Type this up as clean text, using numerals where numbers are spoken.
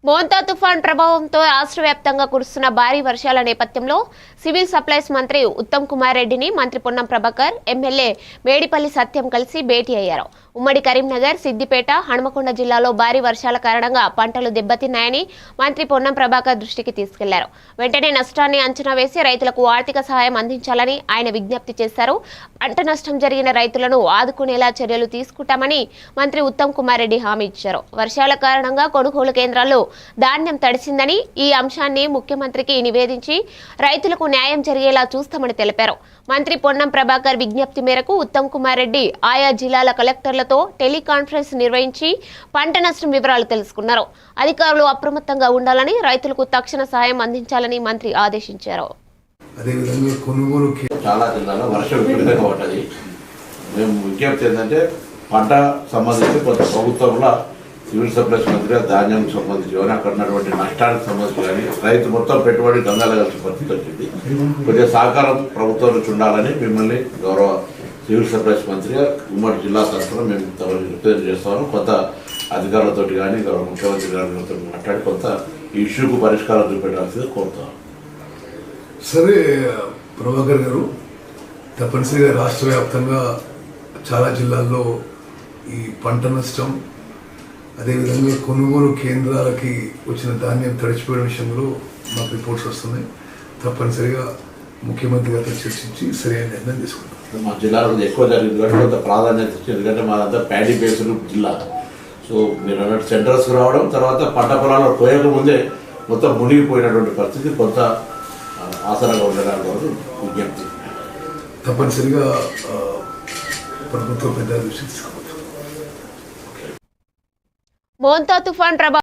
మోంతా తుఫాన్ ప్రభావంతో రాష్ట్ర వ్యాప్తంగా కురుస్తున్న భారీ వర్షాల నేపథ్యంలో సివిల్ సప్లైస్ మంత్రి ఉత్తమ్ కుమార్ రెడ్డిని మంత్రి పొన్నం ప్రభాకర్, ఎమ్మెల్యే మేడిపల్లి సత్యం కలిసి భేటీ అయ్యారు. ఉమ్మడి కరీంనగర్, సిద్దిపేట, హనుమకొండ జిల్లాలో భారీ వర్షాల కారణంగా పంటలు దెబ్బతిన్నాయని మంత్రి పొన్నం ప్రభాకర్ దృష్టికి తీసుకెళ్లారు. వెంటనే నష్టాన్ని అంచనా వేసి రైతులకు ఆర్థిక సహాయం అందించాలని ఆయన విజ్ఞప్తి చేశారు. పంట నష్టం జరిగిన రైతులను ఆదుకునేలా చర్యలు తీసుకుంటామని మంత్రి ఉత్తమ్ కుమార్ రెడ్డి హామీ ఇచ్చారు. వర్షాల కారణంగా కొనుగోలు కేంద్రాల్లో ధాన్యం తడిసిందని, ఈ అంశాన్ని ముఖ్యమంత్రికి నివేదించి రైతులకు న్యాయం జరిగేలా చూస్తామని తెలిపారు. మంత్రి పొన్నం ప్రభాకర్ విజ్ఞప్తి మేరకు ఉత్తమ్ కుమార్ రెడ్డి ఆయా జిల్లాల కలెక్టర్లతో టెలికాన్ఫరెన్స్ నిర్వహించి పంట నష్టం వివరాలు తెలుసుకున్నారు. అధికారులు అప్రమత్తంగా ఉండాలని, రైతులకు తక్షణ సహాయం అందించాలని మంత్రి ఆదేశించారు. చాలా జిల్లాలో వర్షం విపరీతంగా పడ్డది. మేము విజ్ఞప్తి ఏంటంటే పంట సంబంధించి కొంత ప్రభుత్వంలో సివిల్ సప్లైస్ మంత్రిగా ధాన్యం సంబంధించి కానీ అక్కడ ఉన్నటువంటి నష్టానికి సంబంధించి కానీ రైతు మొత్తం పెట్టుబడి గంగాల కలిసి పరిస్థితి వచ్చింది. కొద్దిగా సహకారం ప్రభుత్వం నుంచి ఉండాలని మిమ్మల్ని గౌరవ సివిల్ సప్లైస్ మంత్రిగా ఉమ్మడి జిల్లా తరఫున మేము రిప్రజెంట్ చేస్తాము. కొంత అధికారులతో కానీ గౌరవ ముఖ్యమంత్రి గారితో మాట్లాడి కొంత ఈ ఇష్యూకు పరిష్కారం చూపెట్టాల్సింది కోరుతాం. సరే ప్రభాకర్ గారు, తప్పనిసరిగా రాష్ట్ర వ్యాప్తంగా చాలా జిల్లాల్లో ఈ పంట నష్టం, అదేవిధంగా కొనుగోలు కేంద్రాలకి వచ్చిన ధాన్యం తడిచిపోయిన విషయంలో మాకు రిపోర్ట్స్ వస్తున్నాయి. తప్పనిసరిగా ముఖ్యమంత్రి గారితో చర్చించి సరైన నిర్ణయం తీసుకుంటాం. మా జిల్లాలో ఎక్కువ జరిగింది కాబట్టి కొంత ప్రాధాన్యత ఇచ్చింది. ఎందుకంటే మాదంతా ప్యాడీ బేస్డ్ జిల్లా. సో మీరు అన్నట్టు సెంటర్స్కి రావడం, తర్వాత పంట పొలాల్లో పోయక ముందే మొత్తం మునిగిపోయినటువంటి పరిస్థితి కొంత ఆసరాగా ఉండడానికి విజ్ఞప్తి. తప్పనిసరిగా ప్రభుత్వ పెద్ద దృష్టి తీసుకోవచ్చు. మోంతా తుఫాన్ ప్రభావం